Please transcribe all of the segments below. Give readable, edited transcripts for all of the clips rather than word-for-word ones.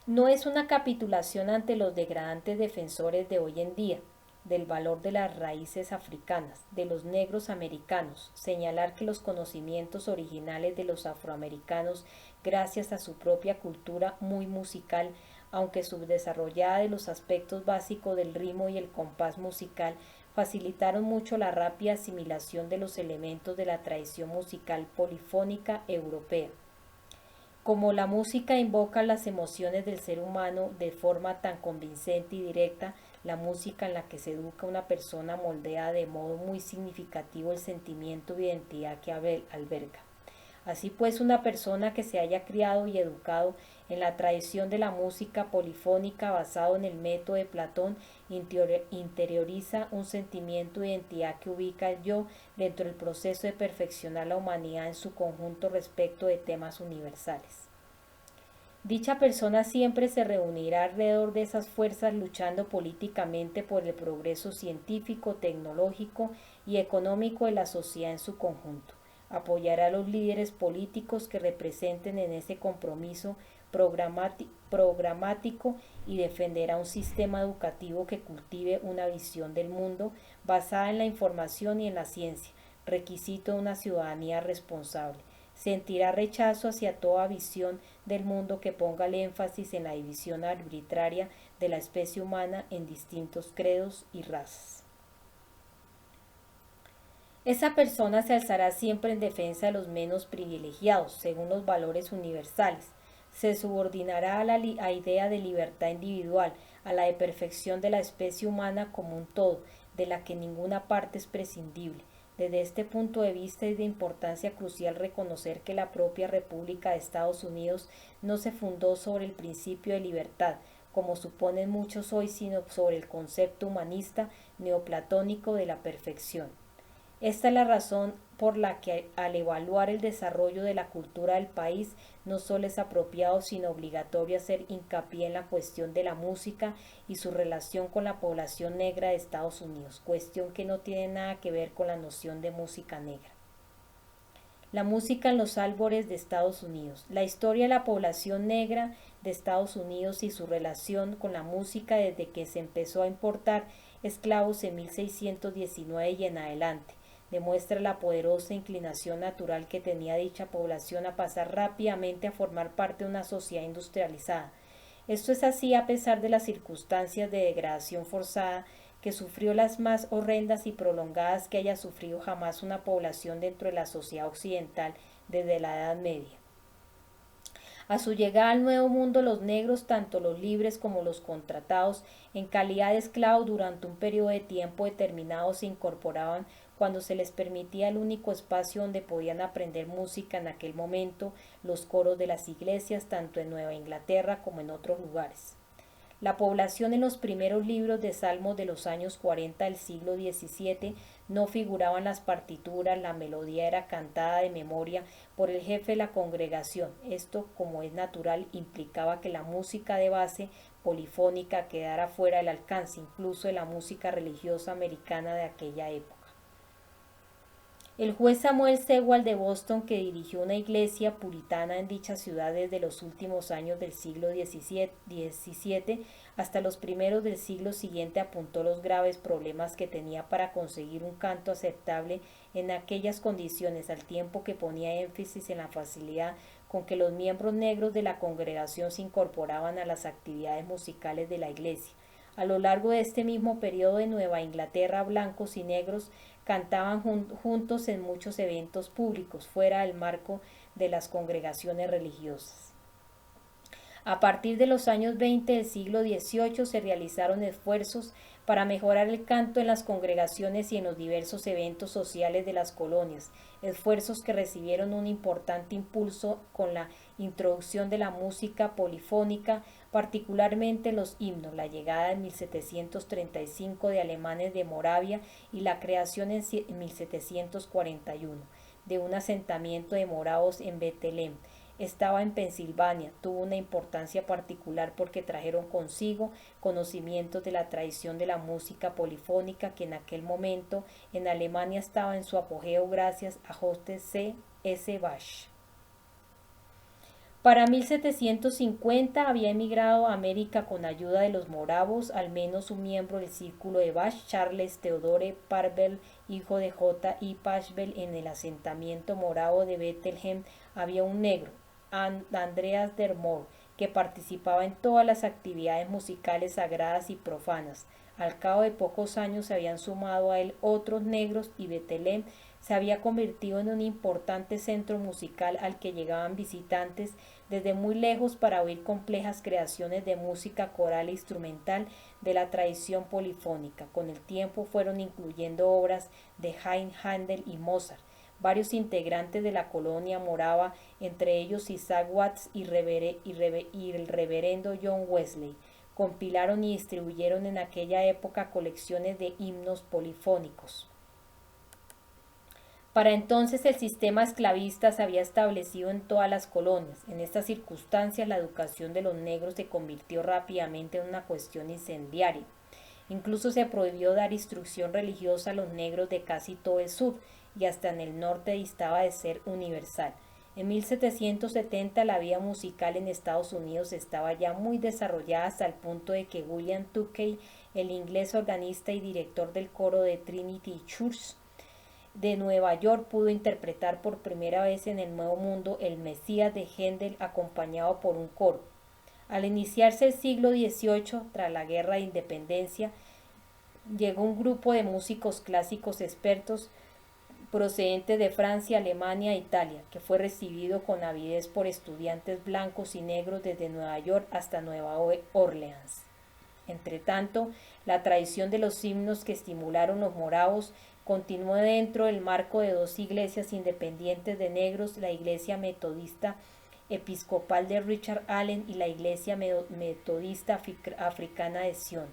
No es una capitulación ante los degradantes defensores de hoy en día, del valor de las raíces africanas, de los negros americanos, señalar que los conocimientos originales de los afroamericanos, gracias a su propia cultura muy musical, aunque subdesarrollada de los aspectos básicos del ritmo y el compás musical, facilitaron mucho la rápida asimilación de los elementos de la tradición musical polifónica europea. Como la música invoca las emociones del ser humano de forma tan convincente y directa, la música en la que se educa una persona moldea de modo muy significativo el sentimiento de identidad que alberga. Así pues, una persona que se haya criado y educado en la tradición de la música polifónica basado en el método de Platón interioriza un sentimiento de identidad que ubica el yo dentro del proceso de perfeccionar la humanidad en su conjunto respecto de temas universales. Dicha persona siempre se reunirá alrededor de esas fuerzas luchando políticamente por el progreso científico, tecnológico y económico de la sociedad en su conjunto. Apoyará a los líderes políticos que representen en ese compromiso programático y defenderá un sistema educativo que cultive una visión del mundo basada en la información y en la ciencia, requisito de una ciudadanía responsable. Sentirá rechazo hacia toda visión del mundo que ponga el énfasis en la división arbitraria de la especie humana en distintos credos y razas. Esa persona se alzará siempre en defensa de los menos privilegiados, según los valores universales. Se subordinará a la idea de libertad individual, a la de perfección de la especie humana como un todo, de la que ninguna parte es prescindible. Desde este punto de vista es de importancia crucial reconocer que la propia República de Estados Unidos no se fundó sobre el principio de libertad, como suponen muchos hoy, sino sobre el concepto humanista neoplatónico de la perfección. Esta es la razón por la que al evaluar el desarrollo de la cultura del país no solo es apropiado sino obligatorio hacer hincapié en la cuestión de la música y su relación con la población negra de Estados Unidos, cuestión que no tiene nada que ver con la noción de música negra. La música en los albores de Estados Unidos. La historia de la población negra de Estados Unidos y su relación con la música desde que se empezó a importar esclavos en 1619 y en adelante demuestra la poderosa inclinación natural que tenía dicha población a pasar rápidamente a formar parte de una sociedad industrializada. Esto es así a pesar de las circunstancias de degradación forzada que sufrió las más horrendas y prolongadas que haya sufrido jamás una población dentro de la sociedad occidental desde la Edad Media. A su llegada al Nuevo Mundo, los negros, tanto los libres como los contratados, en calidad de esclavos durante un periodo de tiempo determinado, se incorporaban cuando se les permitía el único espacio donde podían aprender música en aquel momento, los coros de las iglesias, tanto en Nueva Inglaterra como en otros lugares. La población en los primeros libros de salmos de los años 40 del siglo XVII no figuraban las partituras, la melodía era cantada de memoria por el jefe de la congregación. Esto, como es natural, implicaba que la música de base polifónica quedara fuera del alcance, incluso de la música religiosa americana de aquella época. El juez Samuel Sewall de Boston, que dirigió una iglesia puritana en dicha ciudad desde los últimos años del siglo XVII hasta los primeros del siglo siguiente, apuntó los graves problemas que tenía para conseguir un canto aceptable en aquellas condiciones, al tiempo que ponía énfasis en la facilidad con que los miembros negros de la congregación se incorporaban a las actividades musicales de la iglesia. A lo largo de este mismo periodo de Nueva Inglaterra, blancos y negros cantaban juntos en muchos eventos públicos fuera del marco de las congregaciones religiosas. A partir de los años 20 del siglo XVIII se realizaron esfuerzos para mejorar el canto en las congregaciones y en los diversos eventos sociales de las colonias, esfuerzos que recibieron un importante impulso con la introducción de la música polifónica, particularmente los himnos, la llegada en 1735 de alemanes de Moravia y la creación en 1741 de un asentamiento de moravos en Betlem. Estaba en Pensilvania, tuvo una importancia particular porque trajeron consigo conocimientos de la tradición de la música polifónica que en aquel momento en Alemania estaba en su apogeo gracias a Joseph C. S. Bach. Para 1750 había emigrado a América con ayuda de los moravos, al menos un miembro del círculo de Bach, Charles Theodore Parvel, hijo de J. I. Parvel. En el asentamiento moravo de Bethlehem había un negro, Andreas Dermor, que participaba en todas las actividades musicales sagradas y profanas. Al cabo de pocos años se habían sumado a él otros negros y Bethlehem se había convertido en un importante centro musical al que llegaban visitantes desde muy lejos para oír complejas creaciones de música coral e instrumental de la tradición polifónica. Con el tiempo fueron incluyendo obras de Haydn, Handel y Mozart. Varios integrantes de la colonia morava, entre ellos Isaac Watts y el reverendo John Wesley, compilaron y distribuyeron en aquella época colecciones de himnos polifónicos. Para entonces el sistema esclavista se había establecido en todas las colonias. En estas circunstancias la educación de los negros se convirtió rápidamente en una cuestión incendiaria. Incluso se prohibió dar instrucción religiosa a los negros de casi todo el sur y hasta en el norte distaba de ser universal. En 1770 la vida musical en Estados Unidos estaba ya muy desarrollada hasta el punto de que William Tukey, el inglés organista y director del coro de Trinity Church de Nueva York, pudo interpretar por primera vez en el Nuevo Mundo el Mesías de Händel acompañado por un coro. Al iniciarse el siglo XVIII, tras la Guerra de Independencia, llegó un grupo de músicos clásicos expertos procedentes de Francia, Alemania e Italia, que fue recibido con avidez por estudiantes blancos y negros desde Nueva York hasta Nueva Orleans. Entretanto, la tradición de los himnos que estimularon los moravos continuó dentro del marco de dos iglesias independientes de negros, la Iglesia Metodista Episcopal de Richard Allen y la Iglesia Metodista Africana de Sion.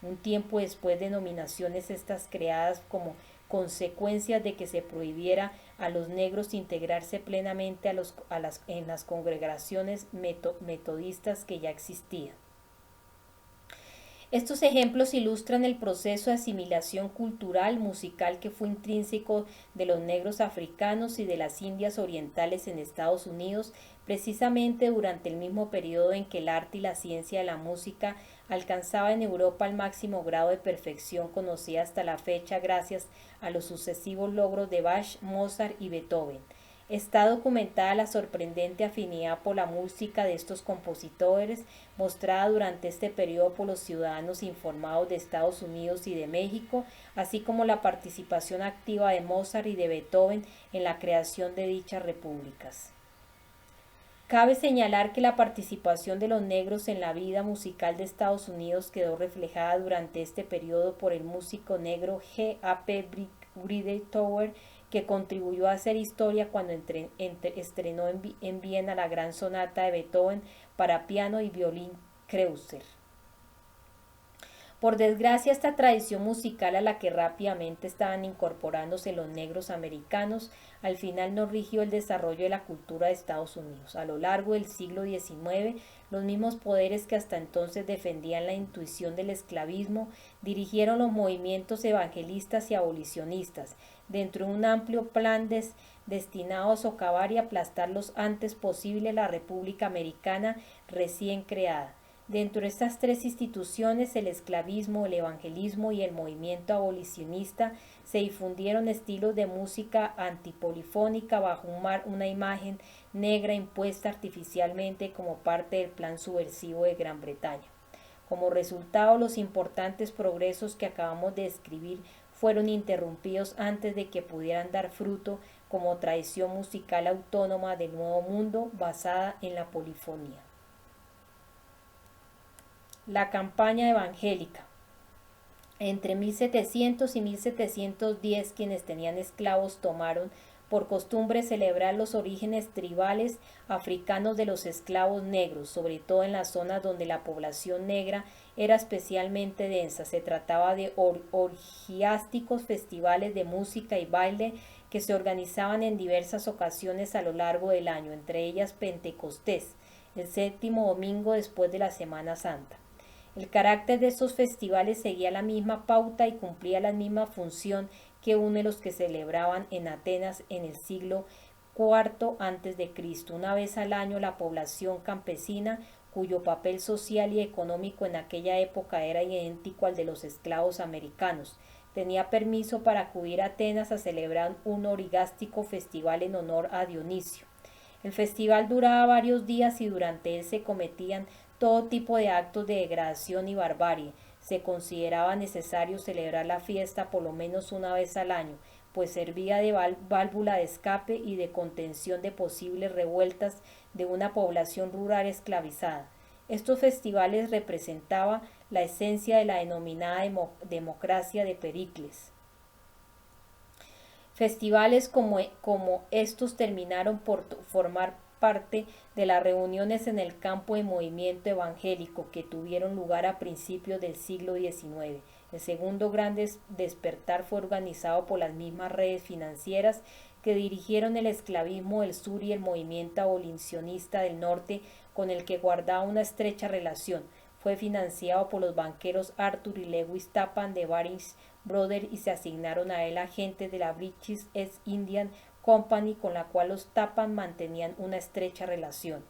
Un tiempo después, denominaciones estas creadas como consecuencias de que se prohibiera a los negros integrarse plenamente en las congregaciones metodistas que ya existían. Estos ejemplos ilustran el proceso de asimilación cultural musical que fue intrínseco de los negros africanos y de las Indias orientales en Estados Unidos, precisamente durante el mismo periodo en que el arte y la ciencia de la música alcanzaba en Europa el máximo grado de perfección conocida hasta la fecha gracias a los sucesivos logros de Bach, Mozart y Beethoven. Está documentada la sorprendente afinidad por la música de estos compositores, mostrada durante este periodo por los ciudadanos informados de Estados Unidos y de México, así como la participación activa de Mozart y de Beethoven en la creación de dichas repúblicas. Cabe señalar que la participación de los negros en la vida musical de Estados Unidos quedó reflejada durante este periodo por el músico negro G. A. P. Bridgetower, que contribuyó a hacer historia cuando estrenó en Viena la gran sonata de Beethoven para piano y violín Kreutzer. Por desgracia, esta tradición musical a la que rápidamente estaban incorporándose los negros americanos, al final no rigió el desarrollo de la cultura de Estados Unidos. A lo largo del siglo XIX, los mismos poderes que hasta entonces defendían la intuición del esclavismo dirigieron los movimientos evangelistas y abolicionistas, dentro de un amplio plan destinado a socavar y aplastar lo antes posible la República Americana recién creada. Dentro de estas tres instituciones, el esclavismo, el evangelismo y el movimiento abolicionista, se difundieron estilos de música antipolifónica bajo una imagen negra impuesta artificialmente como parte del plan subversivo de Gran Bretaña. Como resultado, los importantes progresos que acabamos de describir fueron interrumpidos antes de que pudieran dar fruto como tradición musical autónoma del Nuevo Mundo basada en la polifonía. La campaña evangélica. Entre 1700 y 1710, quienes tenían esclavos tomaron por costumbre celebrar los orígenes tribales africanos de los esclavos negros, sobre todo en las zonas donde la población negra era especialmente densa. Se trataba de orgiásticos festivales de música y baile que se organizaban en diversas ocasiones a lo largo del año, entre ellas Pentecostés, el séptimo domingo después de la Semana Santa. El carácter de estos festivales seguía la misma pauta y cumplía la misma función que uno de los que celebraban en Atenas en el siglo IV a.C. Una vez al año la población campesina, cuyo papel social y económico en aquella época era idéntico al de los esclavos americanos, tenía permiso para acudir a Atenas a celebrar un origástico festival en honor a Dionisio. El festival duraba varios días y durante él se cometían todo tipo de actos de degradación y barbarie. Se consideraba necesario celebrar la fiesta por lo menos una vez al año, pues servía de válvula de escape y de contención de posibles revueltas de una población rural esclavizada. Estos festivales representaban la esencia de la denominada democracia de Pericles. Festivales como estos terminaron por formar parte de las reuniones en el campo de movimiento evangélico que tuvieron lugar a principios del siglo XIX. El segundo gran despertar fue organizado por las mismas redes financieras que dirigieron el esclavismo del sur y el movimiento abolicionista del norte, con el que guardaba una estrecha relación. Fue financiado por los banqueros Arthur y Lewis Tappan de Baring Brothers y se asignaron a él agentes de la British East Indian Company, con la cual los Tappan mantenían una estrecha relación.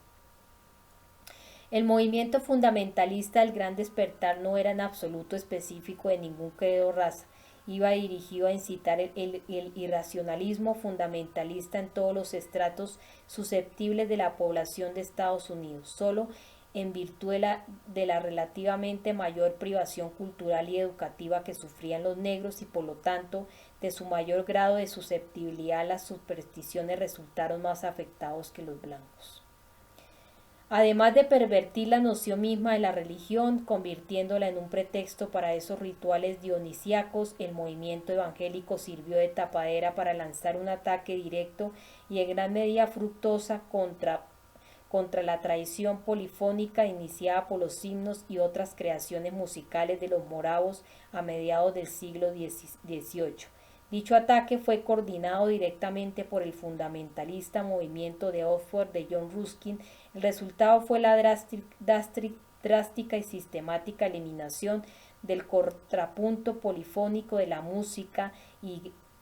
El movimiento fundamentalista del Gran Despertar no era en absoluto específico de ningún credo o raza. Iba dirigido a incitar el irracionalismo fundamentalista en todos los estratos susceptibles de la población de Estados Unidos. Solo en virtud de la relativamente mayor privación cultural y educativa que sufrían los negros y por lo tanto de su mayor grado de susceptibilidad a las supersticiones, resultaron más afectados que los blancos. Además de pervertir la noción misma de la religión, convirtiéndola en un pretexto para esos rituales dionisíacos, el movimiento evangélico sirvió de tapadera para lanzar un ataque directo y en gran medida fructuosa contra la tradición polifónica iniciada por los himnos y otras creaciones musicales de los moravos a mediados del siglo XVIII. Dicho ataque fue coordinado directamente por el fundamentalista movimiento de Oxford de John Ruskin. El resultado fue la drástica y sistemática eliminación del contrapunto polifónico de la música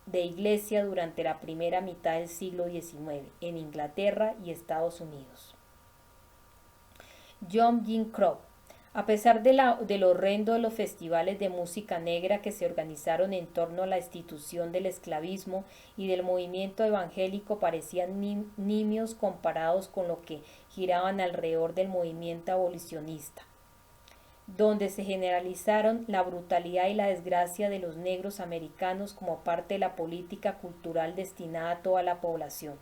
de iglesia durante la primera mitad del siglo XIX en Inglaterra y Estados Unidos. John Jim Crow. A pesar de lo horrendo de los festivales de música negra que se organizaron en torno a la institución del esclavismo y del movimiento evangélico, parecían nimios comparados con lo que giraban alrededor del movimiento abolicionista, donde se generalizaron la brutalidad y la desgracia de los negros americanos como parte de la política cultural destinada a toda la población.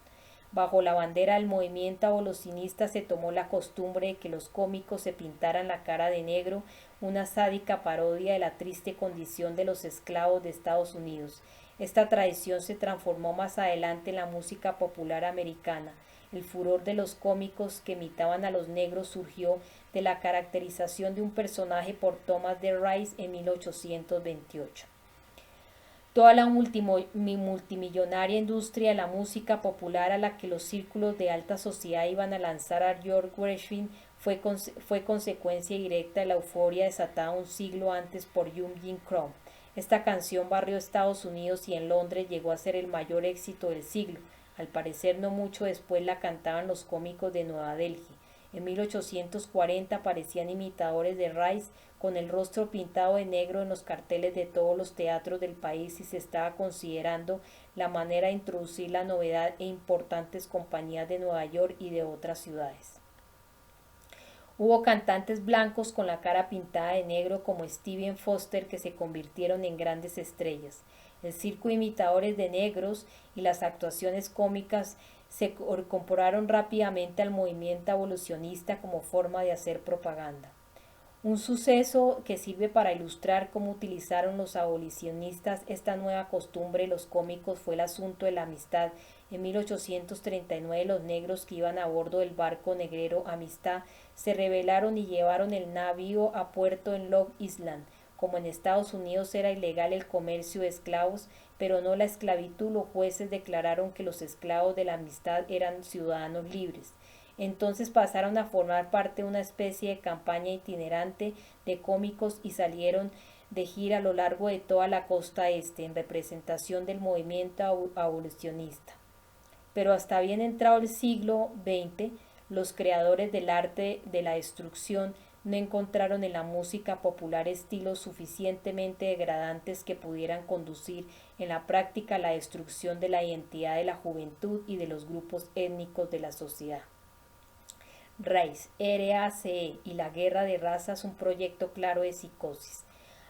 Bajo la bandera del movimiento abolicionista se tomó la costumbre de que los cómicos se pintaran la cara de negro, una sádica parodia de la triste condición de los esclavos de Estados Unidos. Esta tradición se transformó más adelante en la música popular americana. El furor de los cómicos que imitaban a los negros surgió de la caracterización de un personaje por Thomas de Rice en 1828. Toda la multimillonaria industria de la música popular a la que los círculos de alta sociedad iban a lanzar a George Gershwin fue consecuencia directa de la euforia desatada un siglo antes por Jim Crow. Esta canción barrió Estados Unidos y en Londres llegó a ser el mayor éxito del siglo. Al parecer no mucho después la cantaban los cómicos de Nueva Delhi. En 1840 aparecían imitadores de Rice con el rostro pintado de negro en los carteles de todos los teatros del país y se estaba considerando la manera de introducir la novedad en importantes compañías de Nueva York y de otras ciudades. Hubo cantantes blancos con la cara pintada de negro como Stephen Foster que se convirtieron en grandes estrellas. El circo de imitadores de negros y las actuaciones cómicas se incorporaron rápidamente al movimiento abolicionista como forma de hacer propaganda. Un suceso que sirve para ilustrar cómo utilizaron los abolicionistas esta nueva costumbre de los cómicos fue el asunto de la amistad. En 1839 los negros que iban a bordo del barco negrero Amistad se rebelaron y llevaron el navío a puerto en Long Island. Como en Estados Unidos era ilegal el comercio de esclavos, pero no la esclavitud, los jueces declararon que los esclavos de la Amistad eran ciudadanos libres. Entonces pasaron a formar parte de una especie de campaña itinerante de cómicos y salieron de gira a lo largo de toda la costa este en representación del movimiento abolicionista. pero hasta bien entrado el siglo XX, los creadores del arte de la destrucción no encontraron en la música popular estilos suficientemente degradantes que pudieran conducir en la práctica a la destrucción de la identidad de la juventud y de los grupos étnicos de la sociedad. RACE y la guerra de razas, un proyecto claro de psicosis.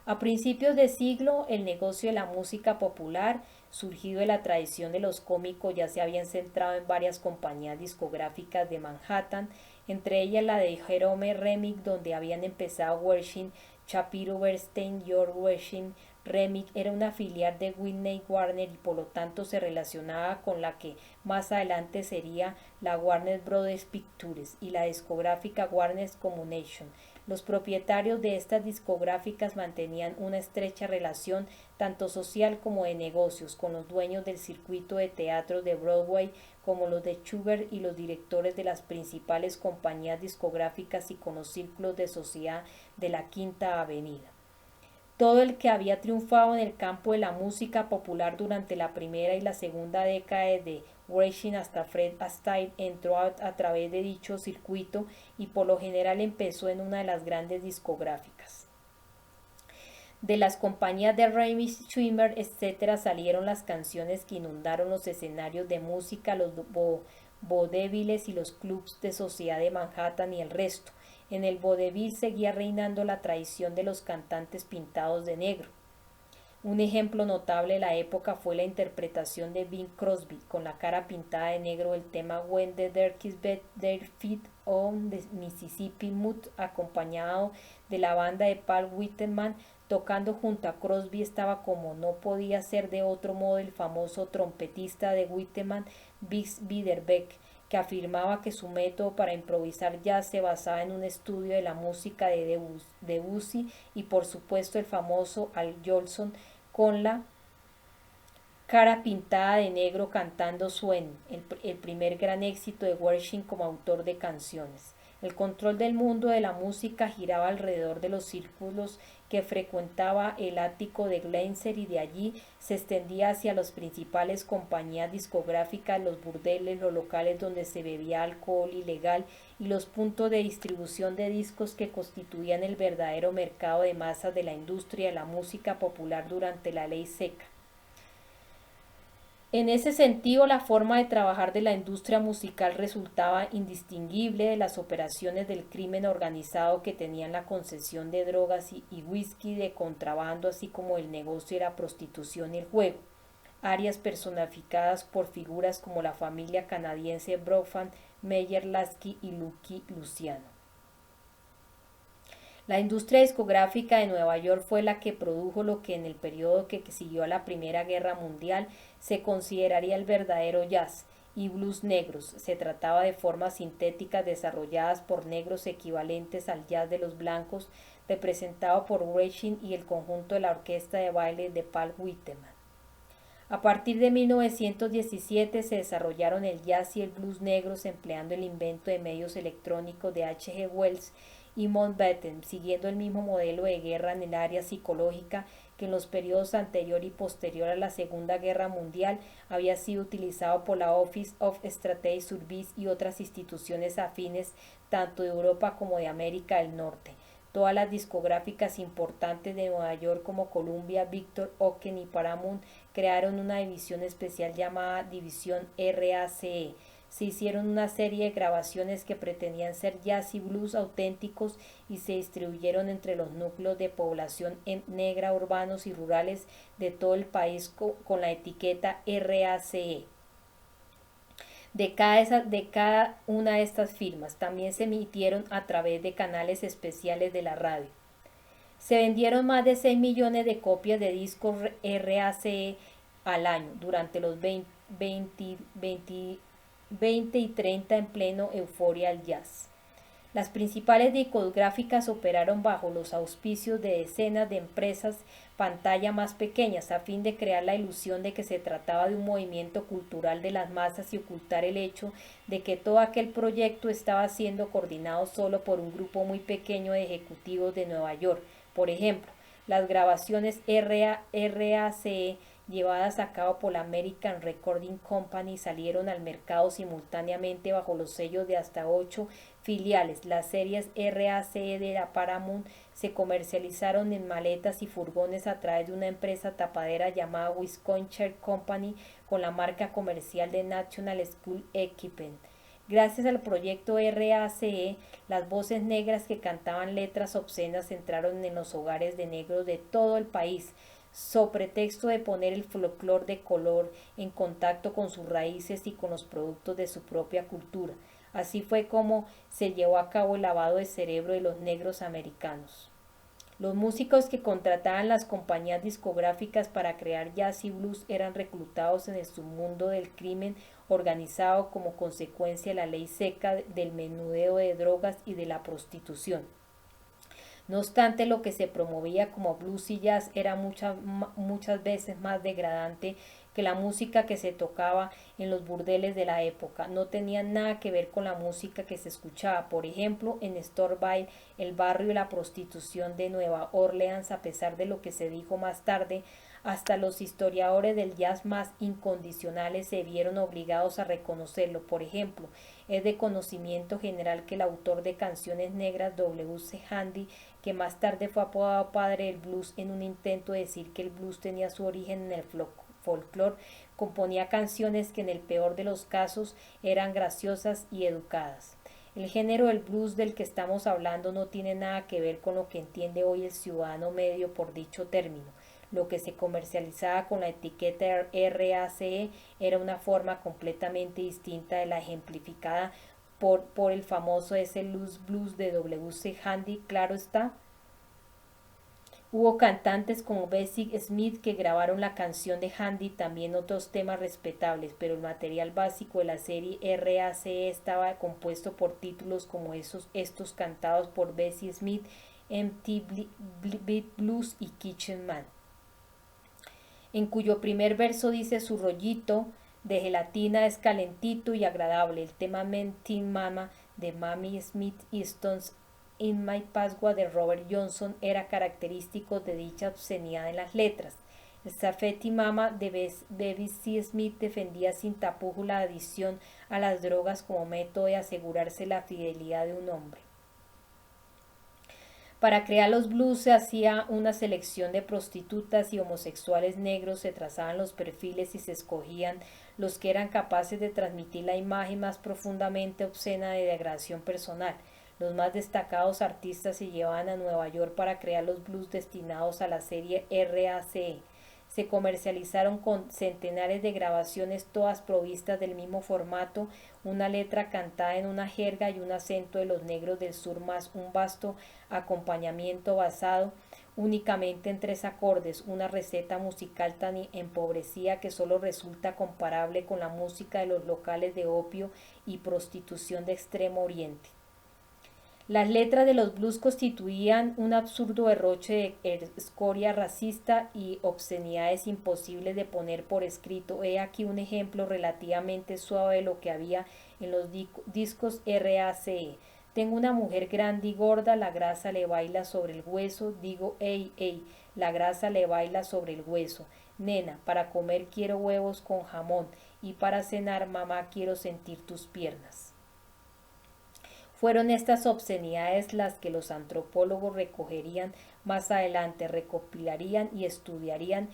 A principios de siglo, el negocio de la música popular, surgido de la tradición de los cómicos, ya se habían centrado en varias compañías discográficas de Manhattan, entre ellas la de Jerome Remick, donde habían empezado Wershing, Shapiro Bernstein, George Gershwin. Remick era una filial de Whitney Warner y por lo tanto se relacionaba con la que más adelante sería la Warner Brothers Pictures y la discográfica Warner Communication. Los propietarios de estas discográficas mantenían una estrecha relación tanto social como de negocios con los dueños del circuito de teatros de Broadway como los de Schubert y los directores de las principales compañías discográficas y con los círculos de sociedad de la Quinta Avenida. Todo el que había triunfado en el campo de la música popular durante la primera y la segunda década de Gershwin hasta Fred Astaire entró a través de dicho circuito y por lo general empezó en una de las grandes discográficas. De las compañías de Remick, Schwimmer, etc. salieron las canciones que inundaron los escenarios de música, los vaudevilles y los clubs de sociedad de Manhattan y el resto. En el vodevil seguía reinando la tradición de los cantantes pintados de negro. Un ejemplo notable de la época fue la interpretación de Bing Crosby con la cara pintada de negro del tema When the Darkies Bet Their Feet on the Mississippi Mud, acompañado de la banda de Paul Whiteman. Tocando junto a Crosby estaba, como no podía ser de otro modo, el famoso trompetista de Whiteman, Bix Beiderbecke, que afirmaba que su método para improvisar jazz se basaba en un estudio de la música de Debussy y por supuesto el famoso Al Jolson con la cara pintada de negro cantando Suen, el primer gran éxito de Gershwin como autor de canciones. El control del mundo de la música giraba alrededor de los círculos que frecuentaba el ático de Glenser y de allí se extendía hacia las principales compañías discográficas, los burdeles, los locales donde se bebía alcohol ilegal y los puntos de distribución de discos que constituían el verdadero mercado de masas de la industria de la música popular durante la ley seca. En ese sentido, la forma de trabajar de la industria musical resultaba indistinguible de las operaciones del crimen organizado que tenían la concesión de drogas y whisky de contrabando, así como el negocio de la prostitución y el juego, áreas personificadas por figuras como la familia canadiense Bronfman, Meyer Lasky y Lucky Luciano. La industria discográfica de Nueva York fue la que produjo lo que en el periodo que siguió a la Primera Guerra Mundial se consideraría el verdadero jazz y blues negros. Se trataba de formas sintéticas desarrolladas por negros equivalentes al jazz de los blancos, representado por Gershwin y el conjunto de la orquesta de baile de Paul Whiteman. A partir de 1917 se desarrollaron el jazz y el blues negros empleando el invento de medios electrónicos de H. G. Wells y Mountbatten, siguiendo el mismo modelo de guerra en el área psicológica que en los periodos anterior y posterior a la Segunda Guerra Mundial había sido utilizado por la Office of Strategic Service y otras instituciones afines tanto de Europa como de América del Norte. Todas las discográficas importantes de Nueva York como Columbia, Victor, Oken y Paramount crearon una división especial llamada División RACE. Se hicieron una serie de grabaciones que pretendían ser jazz y blues auténticos y se distribuyeron entre los núcleos de población negra urbanos y rurales de todo el país con la etiqueta RACE. De cada una de estas firmas también se emitieron a través de canales especiales de la radio. Se vendieron más de 6 millones de copias de discos RACE al año durante los 20 y 30 en pleno euforia al jazz. Las principales discográficas operaron bajo los auspicios de decenas de empresas pantalla más pequeñas a fin de crear la ilusión de que se trataba de un movimiento cultural de las masas y ocultar el hecho de que todo aquel proyecto estaba siendo coordinado solo por un grupo muy pequeño de ejecutivos de Nueva York. Por ejemplo, las grabaciones RACE llevadas a cabo por la American Recording Company, salieron al mercado simultáneamente bajo los sellos de hasta 8 filiales. Las series RACE de la Paramount se comercializaron en maletas y furgones a través de una empresa tapadera llamada Wisconsin Company con la marca comercial de National School Equipment. Gracias al proyecto RACE, las voces negras que cantaban letras obscenas entraron en los hogares de negros de todo el país, so pretexto de poner el folclore de color en contacto con sus raíces y con los productos de su propia cultura. Así fue como se llevó a cabo el lavado de cerebro de los negros americanos. Los músicos que contrataban las compañías discográficas para crear jazz y blues eran reclutados en el submundo del crimen organizado como consecuencia de la ley seca del menudeo de drogas y de la prostitución. No obstante, lo que se promovía como blues y jazz era muchas veces más degradante que la música que se tocaba en los burdeles de la época. No tenía nada que ver con la música que se escuchaba, por ejemplo, en Storville, el barrio de la prostitución de Nueva Orleans, a pesar de lo que se dijo más tarde. Hasta los historiadores del jazz más incondicionales se vieron obligados a reconocerlo. Por ejemplo, es de conocimiento general que el autor de canciones negras W.C. Handy, que más tarde fue apodado padre del blues en un intento de decir que el blues tenía su origen en el folclore, componía canciones que en el peor de los casos eran graciosas y educadas. El género del blues del que estamos hablando no tiene nada que ver con lo que entiende hoy el ciudadano medio por dicho término. Lo que se comercializaba con la etiqueta RACE era una forma completamente distinta de la ejemplificada por el famoso ese blues de W.C. Handy, claro está. Hubo cantantes como Bessie Smith que grabaron la canción de Handy, también otros temas respetables, pero el material básico de la serie RACE estaba compuesto por títulos como estos cantados por Bessie Smith, Empty Beat Blues y Kitchen Man, en cuyo primer verso dice: su rollito de gelatina es calentito y agradable. El tema Teen Mama de Mamie Smith y Stones in My Password de Robert Johnson era característico de dicha obscenidad en las letras. El Safety Mama de Baby C. Smith defendía sin tapujos la adicción a las drogas como método de asegurarse la fidelidad de un hombre. Para crear los blues se hacía una selección de prostitutas y homosexuales negros, se trazaban los perfiles y se escogían los que eran capaces de transmitir la imagen más profundamente obscena de degradación personal. Los más destacados artistas se llevaban a Nueva York para crear los blues destinados a la serie RACE. Se comercializaron con centenares de grabaciones, todas provistas del mismo formato, una letra cantada en una jerga y un acento de los negros del sur más un vasto acompañamiento basado únicamente en 3 acordes, una receta musical tan empobrecida que solo resulta comparable con la música de los locales de opio y prostitución de Extremo Oriente. Las letras de los blues constituían un absurdo derroche de escoria racista y obscenidades imposibles de poner por escrito. He aquí un ejemplo relativamente suave de lo que había en los discos RACE. Tengo una mujer grande y gorda, la grasa le baila sobre el hueso. Digo, ey, ey, la grasa le baila sobre el hueso. Nena, para comer quiero huevos con jamón y para cenar, mamá, quiero sentir tus piernas. Fueron estas obscenidades las que los antropólogos recogerían más adelante, recopilarían y estudiarían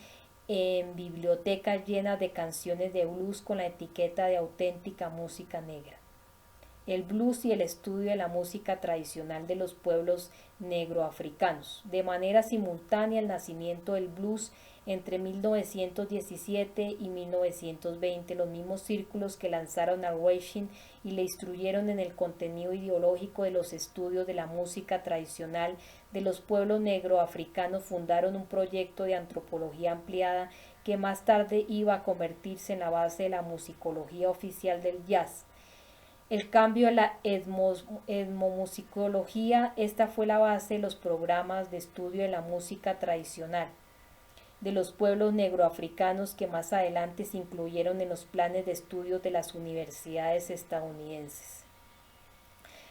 en bibliotecas llenas de canciones de blues con la etiqueta de auténtica música negra. El blues y el estudio de la música tradicional de los pueblos negroafricanos. De manera simultánea, el nacimiento del blues entre 1917 y 1920, los mismos círculos que lanzaron a Weishin y le instruyeron en el contenido ideológico de los estudios de la música tradicional de los pueblos negroafricanos fundaron un proyecto de antropología ampliada que más tarde iba a convertirse en la base de la musicología oficial del jazz. El cambio a la etnomusicología, esta fue la base de los programas de estudio de la música tradicional de los pueblos negroafricanos que más adelante se incluyeron en los planes de estudio de las universidades estadounidenses.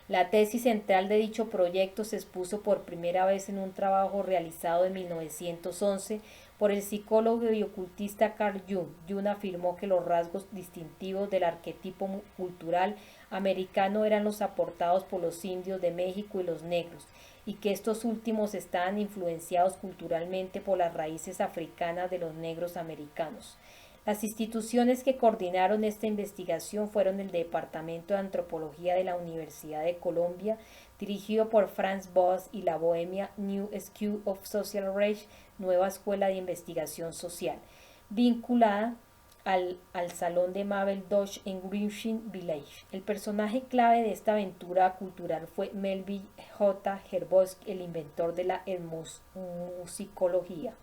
La tesis central de dicho proyecto se expuso por primera vez en un trabajo realizado en 1911 por el psicólogo y ocultista Carl Jung. Jung afirmó que los rasgos distintivos del arquetipo cultural americano eran los aportados por los indios de México y los negros, y que estos últimos estaban influenciados culturalmente por las raíces africanas de los negros americanos. Las instituciones que coordinaron esta investigación fueron el Departamento de Antropología de la Universidad de Columbia, dirigido por Franz Boas, y la Bohemia New School of Social Research, nueva escuela de investigación social, vinculada al Salón de Mabel Dodge en Greenwich Village. El personaje clave de esta aventura cultural fue Melville J. Herbotsky, el inventor de la etnomusicología.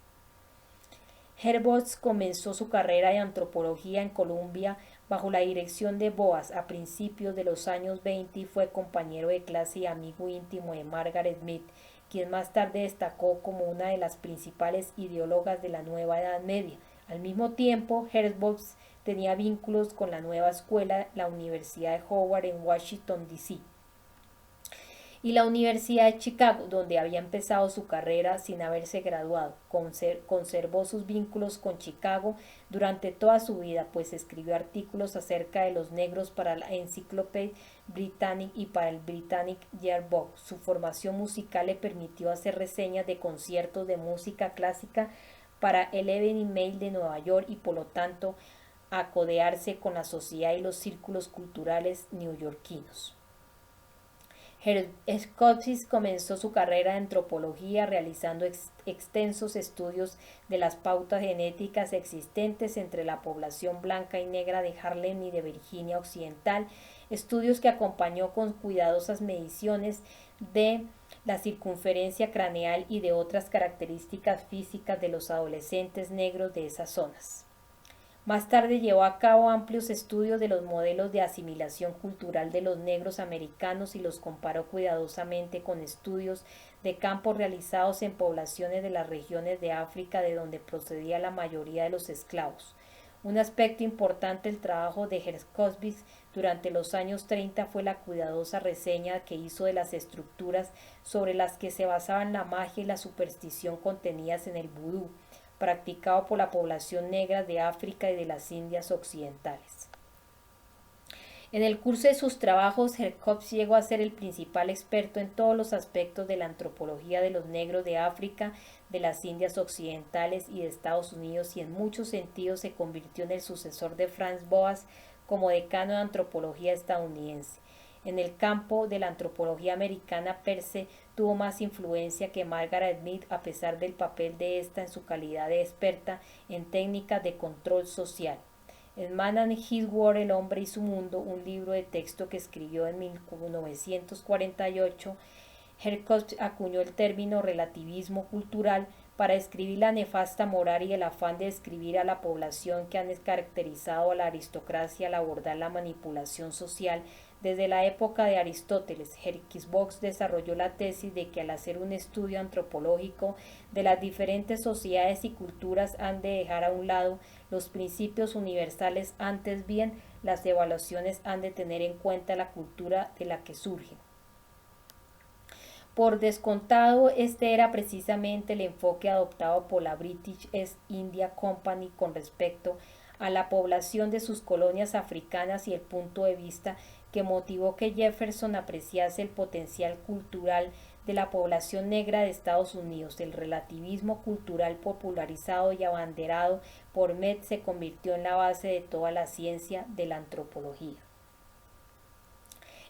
Herbotsky comenzó su carrera de antropología en Columbia bajo la dirección de Boas a principios de los años 20 y fue compañero de clase y amigo íntimo de Margaret Mead, quien más tarde destacó como una de las principales ideólogas de la Nueva Edad Media. Al mismo tiempo, Herbotsky tenía vínculos con la nueva escuela, la Universidad de Howard en Washington, D.C., y la Universidad de Chicago, donde había empezado su carrera sin haberse graduado. Conservó sus vínculos con Chicago durante toda su vida, pues escribió artículos acerca de los negros para la Encyclopedia Britannica y para el Britannic Yearbook. Su formación musical le permitió hacer reseñas de conciertos de música clásica para el Evening Mail de Nueva York y por lo tanto acodearse con la sociedad y los círculos culturales neoyorquinos. Herbotsky comenzó su carrera en antropología realizando extensos estudios de las pautas genéticas existentes entre la población blanca y negra de Harlem y de Virginia Occidental, estudios que acompañó con cuidadosas mediciones de la circunferencia craneal y de otras características físicas de los adolescentes negros de esas zonas. Más tarde llevó a cabo amplios estudios de los modelos de asimilación cultural de los negros americanos y los comparó cuidadosamente con estudios de campo realizados en poblaciones de las regiones de África de donde procedía la mayoría de los esclavos. Un aspecto importante del trabajo de Herbotsky durante los años 30 fue la cuidadosa reseña que hizo de las estructuras sobre las que se basaban la magia y la superstición contenidas en el vudú, practicado por la población negra de África y de las Indias Occidentales. En el curso de sus trabajos, Herbotsky llegó a ser el principal experto en todos los aspectos de la antropología de los negros de África, de las Indias Occidentales y de Estados Unidos, y en muchos sentidos se convirtió en el sucesor de Franz Boas como decano de antropología estadounidense. En el campo de la antropología americana, per se tuvo más influencia que Margaret Mead, a pesar del papel de esta en su calidad de experta en técnicas de control social. En Man and His World, El hombre y su mundo, un libro de texto que escribió en 1948, Herbotsky acuñó el término relativismo cultural para describir la nefasta moral y el afán de describir a la población que han caracterizado a la aristocracia al abordar la manipulación social. Desde la época de Aristóteles, Herbotsky desarrolló la tesis de que al hacer un estudio antropológico de las diferentes sociedades y culturas han de dejar a un lado los principios universales, antes bien las evaluaciones han de tener en cuenta la cultura de la que surgen. Por descontado, este era precisamente el enfoque adoptado por la British East India Company con respecto a la población de sus colonias africanas y el punto de vista que motivó que Jefferson apreciase el potencial cultural de la población negra de Estados Unidos. El relativismo cultural popularizado y abanderado por Mead se convirtió en la base de toda la ciencia de la antropología.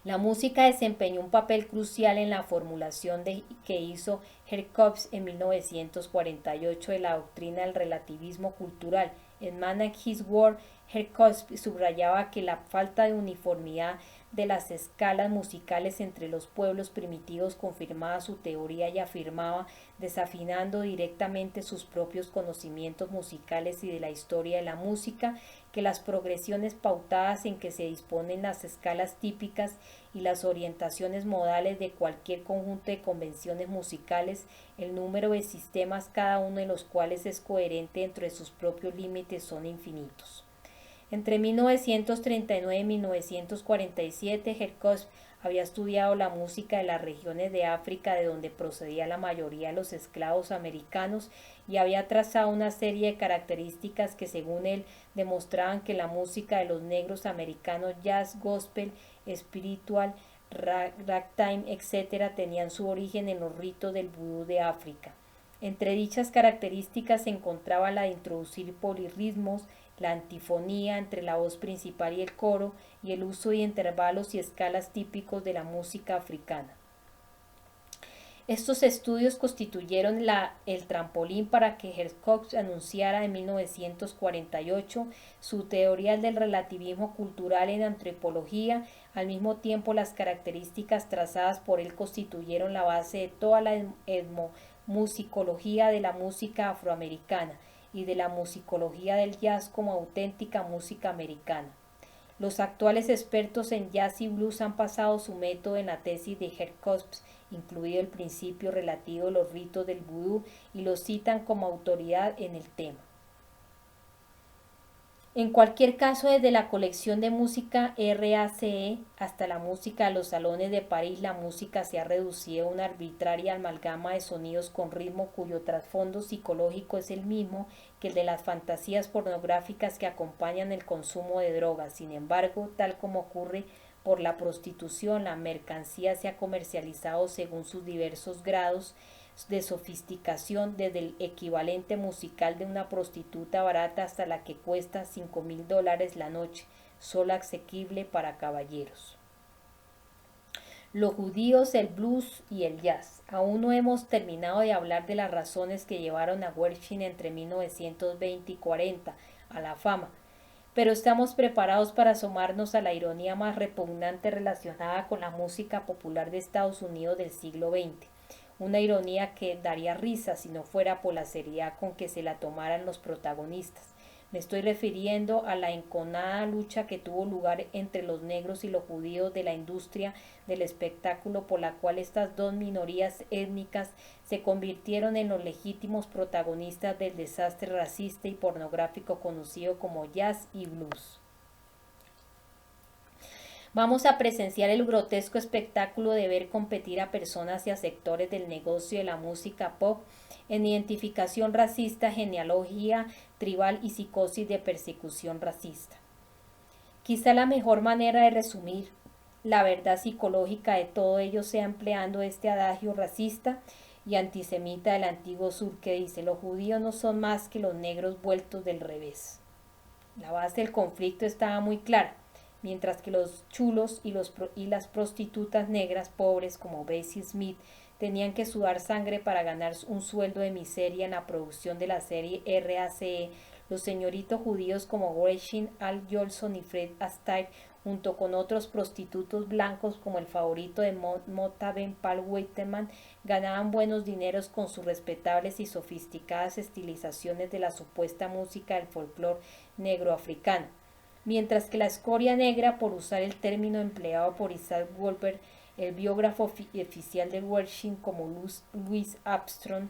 La música desempeñó un papel crucial en la formulación que hizo Herbotsky en 1948 de la doctrina del relativismo cultural. En Man and His World, Herbotsky subrayaba que la falta de uniformidad de las escalas musicales entre los pueblos primitivos confirmaba su teoría y afirmaba, desafinando directamente sus propios conocimientos musicales y de la historia de la música, que las progresiones pautadas en que se disponen las escalas típicas y las orientaciones modales de cualquier conjunto de convenciones musicales, el número de sistemas cada uno de los cuales es coherente dentro de sus propios límites, son infinitos. Entre 1939 y 1947, Herkos había estudiado la música de las regiones de África de donde procedía la mayoría de los esclavos americanos y había trazado una serie de características que según él demostraban que la música de los negros americanos, jazz, gospel, spiritual, ragtime, etc., tenían su origen en los ritos del vudú de África. Entre dichas características se encontraba la de introducir polirritmos, la antifonía entre la voz principal y el coro, y el uso de intervalos y escalas típicos de la música africana. Estos estudios constituyeron el trampolín para que Herkos anunciara en 1948 su teoría del relativismo cultural en antropología. Al mismo tiempo, las características trazadas por él constituyeron la base de toda la etnomusicología de la música afroamericana y de la musicología del jazz como auténtica música americana. Los actuales expertos en jazz y blues han basado su método en la tesis de Herkos, incluido el principio relativo a los ritos del vudú, y lo citan como autoridad en el tema. En cualquier caso, desde la colección de música RACE hasta la música de los salones de París, la música se ha reducido a una arbitraria amalgama de sonidos con ritmo cuyo trasfondo psicológico es el mismo que el de las fantasías pornográficas que acompañan el consumo de drogas. Sin embargo, tal como ocurre por la prostitución, la mercancía se ha comercializado según sus diversos grados de sofisticación, desde el equivalente musical de una prostituta barata hasta la que cuesta $5,000 la noche, solo asequible para caballeros. Los judíos, el blues y el jazz. Aún no hemos terminado de hablar de las razones que llevaron a Gershwin entre 1920 y 40 a la fama, pero estamos preparados para asomarnos a la ironía más repugnante relacionada con la música popular de Estados Unidos del siglo XX. Una ironía que daría risa si no fuera por la seriedad con que se la tomaran los protagonistas. Me estoy refiriendo a la enconada lucha que tuvo lugar entre los negros y los judíos de la industria del espectáculo, por la cual estas dos minorías étnicas se convirtieron en los legítimos protagonistas del desastre racista y pornográfico conocido como jazz y blues. Vamos a presenciar el grotesco espectáculo de ver competir a personas y a sectores del negocio de la música pop en identificación racista, genealogía tribal y psicosis de persecución racista. Quizá la mejor manera de resumir la verdad psicológica de todo ello sea empleando este adagio racista y antisemita del antiguo sur que dice: los judíos no son más que los negros vueltos del revés. La base del conflicto estaba muy clara. Mientras que los chulos y las prostitutas negras pobres como Bessie Smith tenían que sudar sangre para ganar un sueldo de miseria en la producción de la serie RACE, los señoritos judíos como Gershwin, Al Jolson y Fred Astaire, junto con otros prostitutos blancos como el favorito de Motabene, Paul Whiteman, ganaban buenos dineros con sus respetables y sofisticadas estilizaciones de la supuesta música del folclore negro africano. Mientras que la escoria negra, por usar el término empleado por Isaac Goldberg, el biógrafo oficial de Gershwin, como Louis Armstrong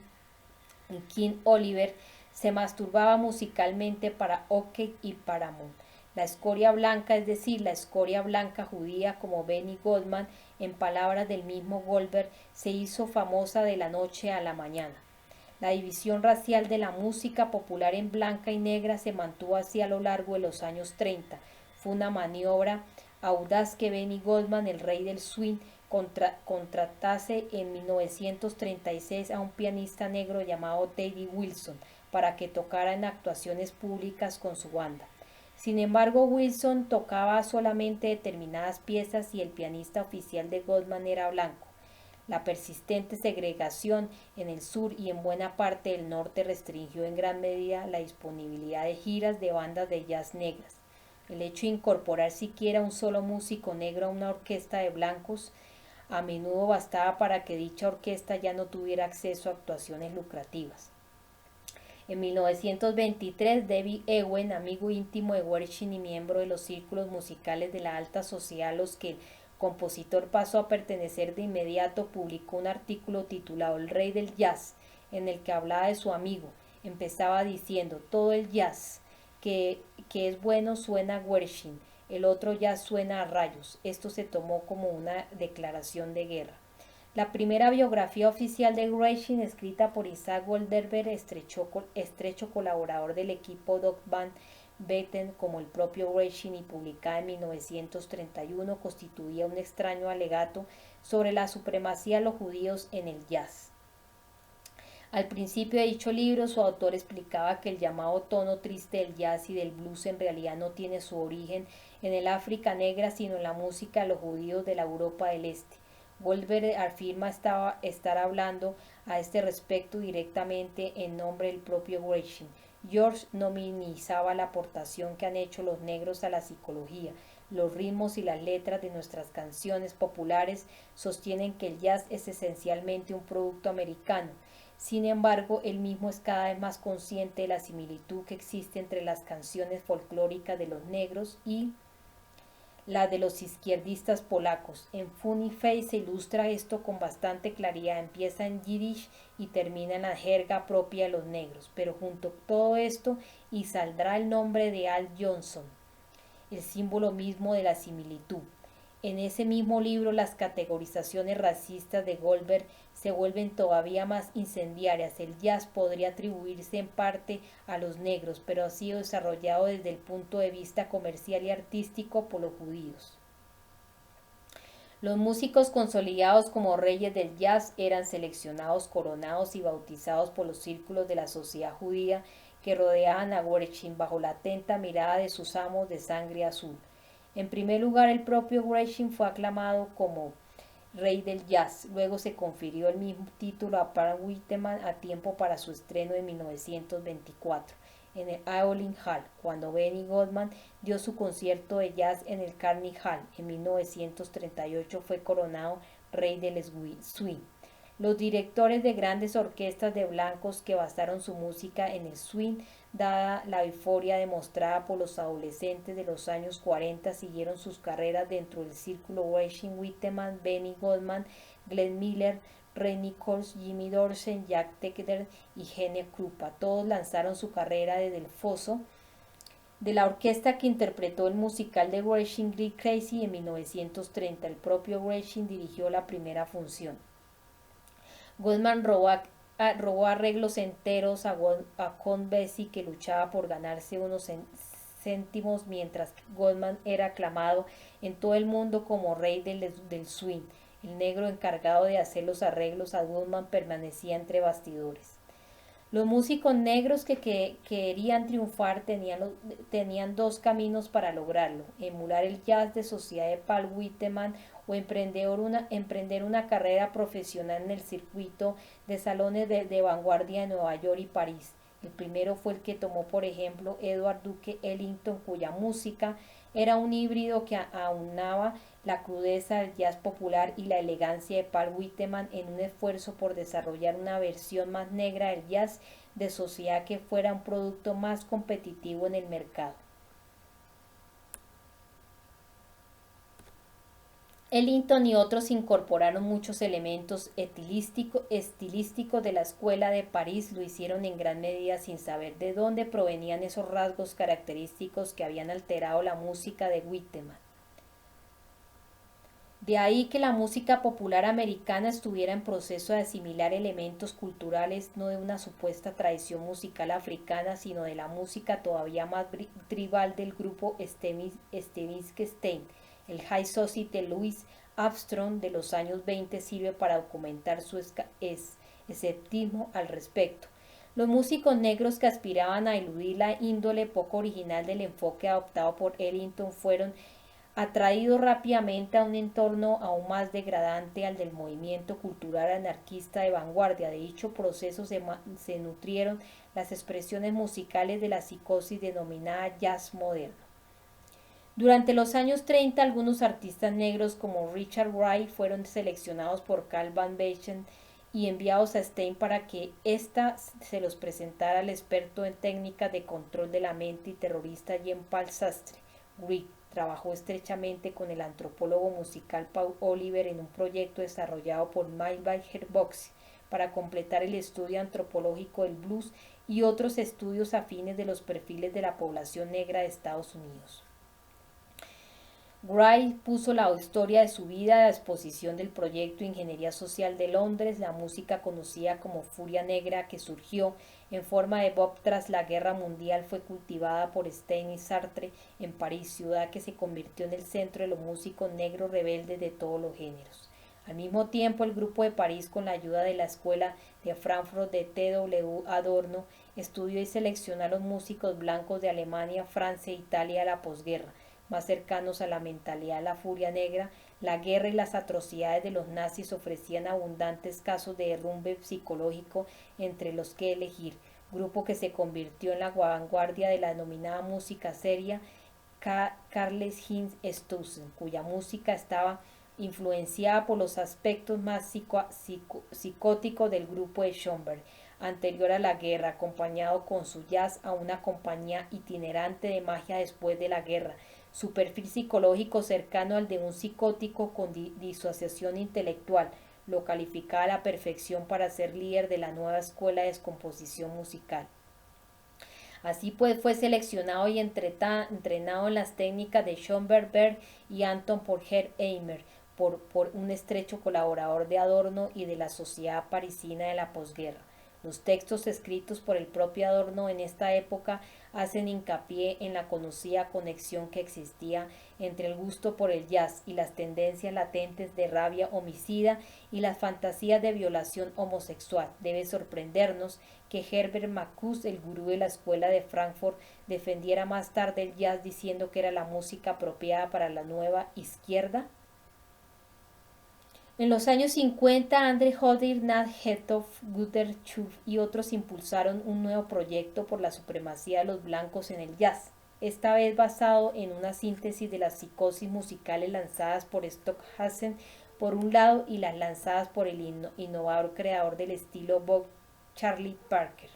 y King Oliver, se masturbaba musicalmente para OK y Paramount. La escoria blanca, es decir, la escoria blanca judía como Benny Goldman, en palabras del mismo Goldberg, se hizo famosa de la noche a la mañana. La división racial de la música popular en blanca y negra se mantuvo así a lo largo de los años 30. Fue una maniobra audaz que Benny Goldman, el rey del swing, contratase en 1936 a un pianista negro llamado Teddy Wilson para que tocara en actuaciones públicas con su banda. Sin embargo, Wilson tocaba solamente determinadas piezas y el pianista oficial de Goldman era blanco. La persistente segregación en el sur y en buena parte del norte restringió en gran medida la disponibilidad de giras de bandas de jazz negras. El hecho de incorporar siquiera un solo músico negro a una orquesta de blancos a menudo bastaba para que dicha orquesta ya no tuviera acceso a actuaciones lucrativas. En 1923, David Ewen, amigo íntimo de Gershwin y miembro de los círculos musicales de la alta sociedad a los que el compositor pasó a pertenecer de inmediato, publicó un artículo titulado El Rey del Jazz, en el que hablaba de su amigo. Empezaba diciendo: todo el jazz que que es bueno suena a Gershwin, el otro jazz suena a rayos. Esto se tomó como una declaración de guerra. La primera biografía oficial de Gershwin, escrita por Isaac Goldberg, estrecho colaborador del equipo Doc Van Betten como el propio Gershwin, y publicada en 1931, constituía un extraño alegato sobre la supremacía de los judíos en el jazz. Al principio de dicho libro, su autor explicaba que el llamado tono triste del jazz y del blues en realidad no tiene su origen en el África negra, sino en la música de los judíos de la Europa del Este. Goldberg afirma estar hablando a este respecto directamente en nombre del propio Gershwin. George no minimizaba la aportación que han hecho los negros a la psicología. Los ritmos y las letras de nuestras canciones populares sostienen que el jazz es esencialmente un producto americano. Sin embargo, él mismo es cada vez más consciente de la similitud que existe entre las canciones folclóricas de los negros y la de los izquierdistas polacos. En Funny Face se ilustra esto con bastante claridad. Empieza en yiddish y termina en la jerga propia de los negros. Pero junto a todo esto y saldrá el nombre de Al Johnson, el símbolo mismo de la similitud. En ese mismo libro, las categorizaciones racistas de Goldberg se vuelven todavía más incendiarias. El jazz podría atribuirse en parte a los negros, pero ha sido desarrollado desde el punto de vista comercial y artístico por los judíos. Los músicos consolidados como reyes del jazz eran seleccionados, coronados y bautizados por los círculos de la sociedad judía que rodeaban a Gershwin bajo la atenta mirada de sus amos de sangre azul. En primer lugar, el propio Gershwin fue aclamado como rey del jazz. Luego se confirió el mismo título a Paul Whiteman a tiempo para su estreno en 1924 en el Eoling Hall, cuando Benny Goodman dio su concierto de jazz en el Carnegie Hall. En 1938 fue coronado rey del swing. Los directores de grandes orquestas de blancos que basaron su música en el swing, dada la euforia demostrada por los adolescentes de los años 40, siguieron sus carreras dentro del círculo Gershwin, Whiteman, Benny Goodman, Glenn Miller, Ray Nichols, Jimmy Dorsey, Jack Tedder y Gene Krupa. Todos lanzaron su carrera desde el foso de la orquesta que interpretó el musical de Gershwin, Great Crazy, en 1930. El propio Gershwin dirigió la primera función. Goldman robó arreglos enteros a Count Basie, que luchaba por ganarse unos céntimos, mientras que Goldman era aclamado en todo el mundo como rey del swing. El negro encargado de hacer los arreglos a Goldman permanecía entre bastidores. Los músicos negros que querían triunfar tenían dos caminos para lograrlo: emular el jazz de sociedad de Paul Whiteman o emprender una carrera profesional en el circuito de salones de vanguardia de Nueva York y París. El primero fue el que tomó, por ejemplo, Edward Duke Ellington, cuya música era un híbrido que aunaba la crudeza del jazz popular y la elegancia de Paul Whiteman en un esfuerzo por desarrollar una versión más negra del jazz de sociedad que fuera un producto más competitivo en el mercado. Ellington y otros incorporaron muchos elementos estilísticos de la escuela de París. Lo hicieron en gran medida sin saber de dónde provenían esos rasgos característicos que habían alterado la música de Whiteman. De ahí que la música popular americana estuviera en proceso de asimilar elementos culturales no de una supuesta tradición musical africana, sino de la música todavía más tribal del grupo Stevensky Stein. El High Society Louis Armstrong de los años 20 sirve para documentar su escepticismo al respecto. Los músicos negros que aspiraban a eludir la índole poco original del enfoque adoptado por Ellington fueron atraídos rápidamente a un entorno aún más degradante al del movimiento cultural anarquista de vanguardia. De dicho proceso se nutrieron las expresiones musicales de la psicosis denominada jazz moderno. Durante los años 30, algunos artistas negros como Richard Wright fueron seleccionados por Carl Van Bechten y enviados a Stein para que ésta se los presentara al experto en técnicas de control de la mente y terrorista Jean-Paul Sartre. Wright trabajó estrechamente con el antropólogo musical Paul Oliver en un proyecto desarrollado por Maybach Herbox para completar el estudio antropológico del blues y otros estudios afines de los perfiles de la población negra de Estados Unidos. Wright puso la historia de su vida a disposición del proyecto Ingeniería Social de Londres, la música conocida como Furia Negra, que surgió en forma de bop tras la Guerra Mundial, fue cultivada por Stein y Sartre en París, ciudad que se convirtió en el centro de los músicos negros rebeldes de todos los géneros. Al mismo tiempo, el grupo de París, con la ayuda de la Escuela de Frankfurt de T. W. Adorno, estudió y seleccionó a los músicos blancos de Alemania, Francia e Italia de la posguerra, más cercanos a la mentalidad de la furia negra. La guerra y las atrocidades de los nazis ofrecían abundantes casos de derrumbe psicológico entre los que elegir, grupo que se convirtió en la vanguardia de la denominada música seria, Karlheinz Stockhausen, cuya música estaba influenciada por los aspectos más psicóticos del grupo de Schoenberg, anterior a la guerra, acompañado con su jazz a una compañía itinerante de magia después de la guerra. Su perfil psicológico cercano al de un psicótico con disociación intelectual lo calificaba a la perfección para ser líder de la nueva escuela de descomposición musical. Así pues, fue seleccionado y entrenado en las técnicas de Schoenberg, Berg y Anton por Horkheimer, por un estrecho colaborador de Adorno y de la sociedad parisina de la posguerra. Los textos escritos por el propio Adorno en esta época hacen hincapié en la conocida conexión que existía entre el gusto por el jazz y las tendencias latentes de rabia homicida y las fantasías de violación homosexual. Debe sorprendernos que Herbert Marcuse, el gurú de la escuela de Frankfurt, defendiera más tarde el jazz diciendo que era la música apropiada para la nueva izquierda. En los años 50, Andre Hodder, Nat Hetoff, Guter Schuff y otros impulsaron un nuevo proyecto por la supremacía de los blancos en el jazz, esta vez basado en una síntesis de las psicosis musicales lanzadas por Stockhausen por un lado y las lanzadas por el innovador creador del estilo Bop, Charlie Parker,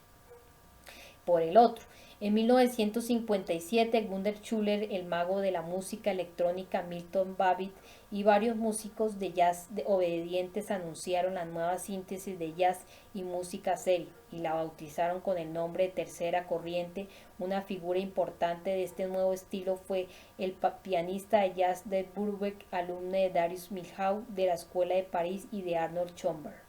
por el otro. En 1957, Gunther Schuller, el mago de la música electrónica Milton Babbitt y varios músicos de jazz obedientes anunciaron la nueva síntesis de jazz y música seria y la bautizaron con el nombre de Tercera Corriente. Una figura importante de este nuevo estilo fue el pianista de jazz Ed Brubeck, alumno de Darius Milhaud de la Escuela de París y de Arnold Schoenberg.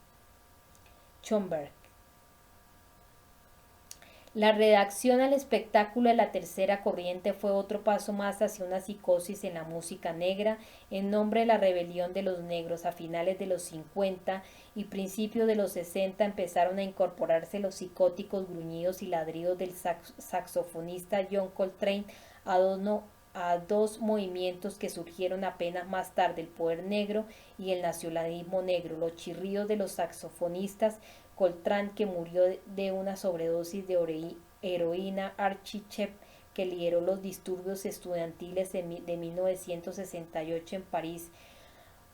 La redacción al espectáculo de la Tercera Corriente fue otro paso más hacia una psicosis en la música negra, en nombre de la rebelión de los negros. A finales de los 50 y principios de los 60 empezaron a incorporarse los psicóticos gruñidos y ladridos del saxofonista John Coltrane a dos movimientos que surgieron apenas más tarde, el poder negro y el nacionalismo negro. Los chirridos de los saxofonistas Coltrane, que murió de una sobredosis de heroína, Archie Shepp, que lideró los disturbios estudiantiles de 1968 en París,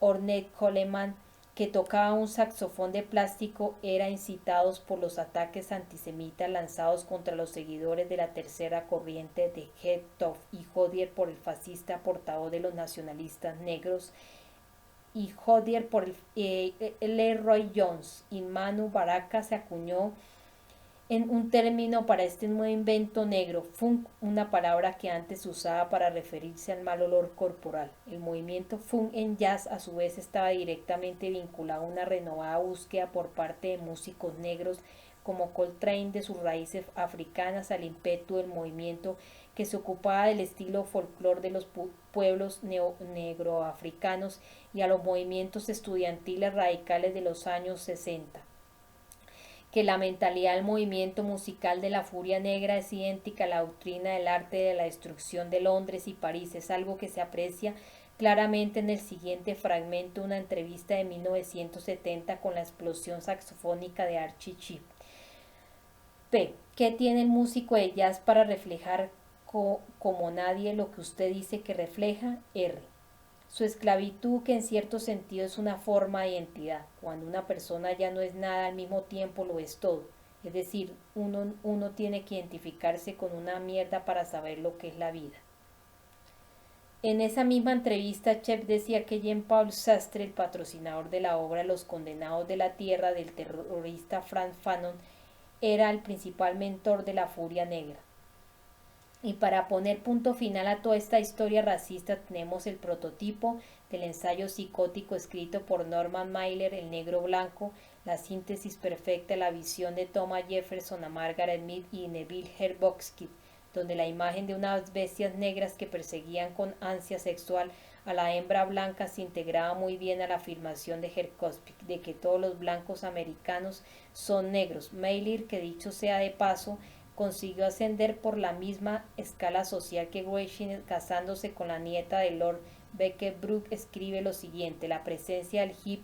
Ornette Coleman, que tocaba un saxofón de plástico, eran incitados por los ataques antisemitas lanzados contra los seguidores de la Tercera Corriente de Hetoff y Hodder por el fascista portavoz de los nacionalistas negros y Hodder por Leroy Jones y Manu Baraka. Se acuñó en un término para este nuevo invento negro, funk, una palabra que antes se usaba para referirse al mal olor corporal. El movimiento funk en jazz a su vez estaba directamente vinculado a una renovada búsqueda por parte de músicos negros como Coltrane de sus raíces africanas al ímpetu del movimiento que se ocupaba del estilo folclore de los pueblos negroafricanos y a los movimientos estudiantiles radicales de los años 60. Que la mentalidad del movimiento musical de la furia negra es idéntica a la doctrina del arte de la destrucción de Londres y París es algo que se aprecia claramente en el siguiente fragmento de una entrevista de 1970 con la explosión saxofónica de Archie Shepp. P. ¿Qué tiene el músico de jazz para reflejar como nadie lo que usted dice que refleja? R. Su esclavitud, que en cierto sentido es una forma de identidad. Cuando una persona ya no es nada, al mismo tiempo lo es todo. Es decir, uno tiene que identificarse con una mierda para saber lo que es la vida. En esa misma entrevista, Chep decía que Jean-Paul Sastre, el patrocinador de la obra Los Condenados de la Tierra del terrorista Frantz Fanon, era el principal mentor de la Furia Negra. Y para poner punto final a toda esta historia racista tenemos el prototipo del ensayo psicótico escrito por Norman Mailer, El Negro Blanco, la síntesis perfecta de la visión de Thomas Jefferson a Margaret Mead y Neville Herboxkind, donde la imagen de unas bestias negras que perseguían con ansia sexual a la hembra blanca se integraba muy bien a la afirmación de Herboxkind de que todos los blancos americanos son negros. Mailer, que dicho sea de paso, consiguió ascender por la misma escala social que Gresham, casándose con la nieta de Lord Beckebrook. Escribe lo siguiente: la presencia del hip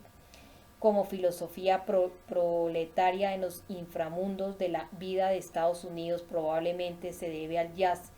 como filosofía proletaria en los inframundos de la vida de Estados Unidos probablemente se debe al jazz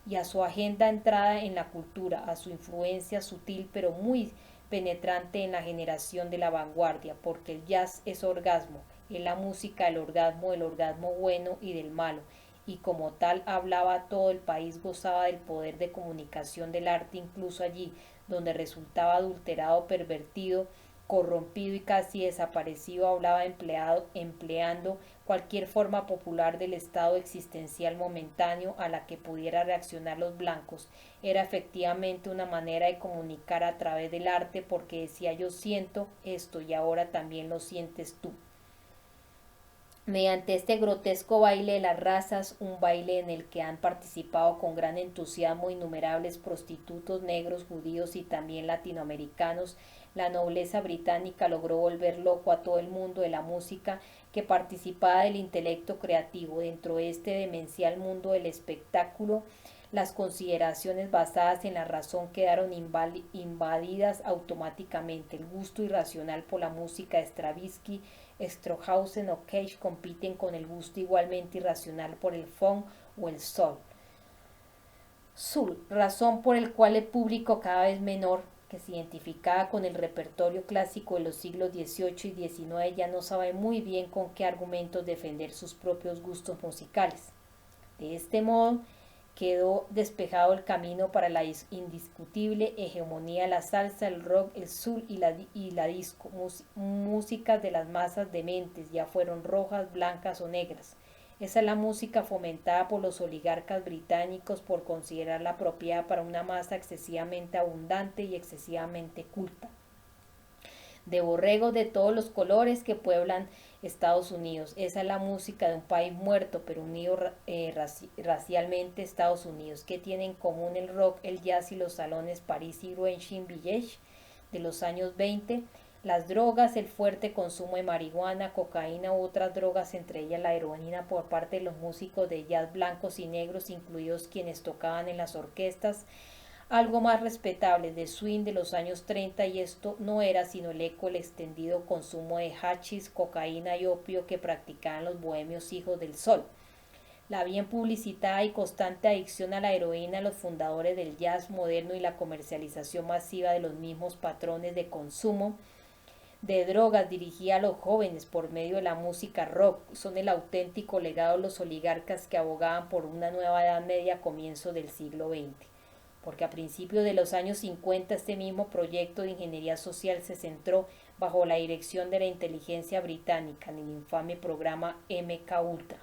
y a su agenda entrada en la cultura, a su influencia sutil pero muy penetrante en la generación de la vanguardia, porque el jazz es orgasmo, es la música del orgasmo bueno y del malo, y como tal hablaba todo el país, gozaba del poder de comunicación del arte incluso allí, donde resultaba adulterado, pervertido, corrompido y casi desaparecido, hablaba empleando cualquier forma popular del estado existencial momentáneo a la que pudiera reaccionar los blancos. Era efectivamente una manera de comunicar a través del arte, porque decía: yo siento esto y ahora también lo sientes tú. Mediante este grotesco baile de las razas, un baile en el que han participado con gran entusiasmo innumerables prostitutos negros, judíos y también latinoamericanos, la nobleza británica logró volver loco a todo el mundo de la música que participaba del intelecto creativo. Dentro de este demencial mundo del espectáculo, las consideraciones basadas en la razón quedaron invadidas automáticamente. El gusto irracional por la música de Stravinsky, Stockhausen o Cage compiten con el gusto igualmente irracional por el funk o el soul, razón por el cual el público cada vez menor, que se identificaba con el repertorio clásico de los siglos XVIII y XIX, ya no sabe muy bien con qué argumentos defender sus propios gustos musicales. De este modo, quedó despejado el camino para la indiscutible hegemonía de la salsa, el rock, el soul y la disco, músicas de las masas dementes, ya fueron rojas, blancas o negras. Esa es la música fomentada por los oligarcas británicos por considerarla apropiada para una masa excesivamente abundante y excesivamente culta, de borregos de todos los colores que pueblan Estados Unidos. Esa es la música de un país muerto pero unido racialmente. Estados Unidos. ¿Qué tiene en común el rock, el jazz y los salones París y Greenwich Village de los años 20? Las drogas, el fuerte consumo de marihuana, cocaína u otras drogas, entre ellas la heroína, por parte de los músicos de jazz blancos y negros, incluidos quienes tocaban en las orquestas algo más respetable de swing de los años 30, y esto no era sino el eco del extendido consumo de hachís, cocaína y opio que practicaban los bohemios hijos del sol. La bien publicitada y constante adicción a la heroína de los fundadores del jazz moderno y la comercialización masiva de los mismos patrones de consumo de drogas dirigida a los jóvenes por medio de la música rock son el auténtico legado de los oligarcas que abogaban por una nueva edad media a comienzos del siglo XX. Porque a principios de los años 50 este mismo proyecto de ingeniería social se centró bajo la dirección de la inteligencia británica en el infame programa MK Ultra,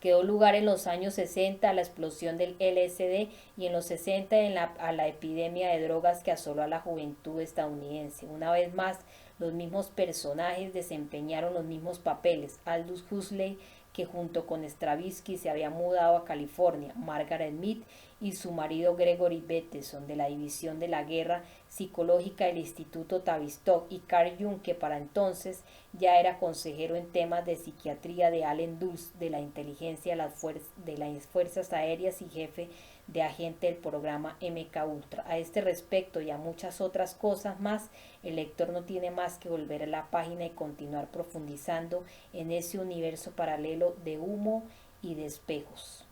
que dio lugar en los años 60 a la explosión del LSD y en los 60 a la epidemia de drogas que asoló a la juventud estadounidense. Una vez más, los mismos personajes desempeñaron los mismos papeles. Aldous Huxley, que junto con Stravinsky se había mudado a California, Margaret Mead y su marido Gregory Bateson, de la División de la Guerra Psicológica del Instituto Tavistock, y Carl Jung, que para entonces ya era consejero en temas de psiquiatría de Allen Dulles, de la inteligencia de las fuerzas aéreas y jefe de agente del programa MK Ultra. A este respecto y a muchas otras cosas más, el lector no tiene más que volver a la página y continuar profundizando en ese universo paralelo de humo y de espejos.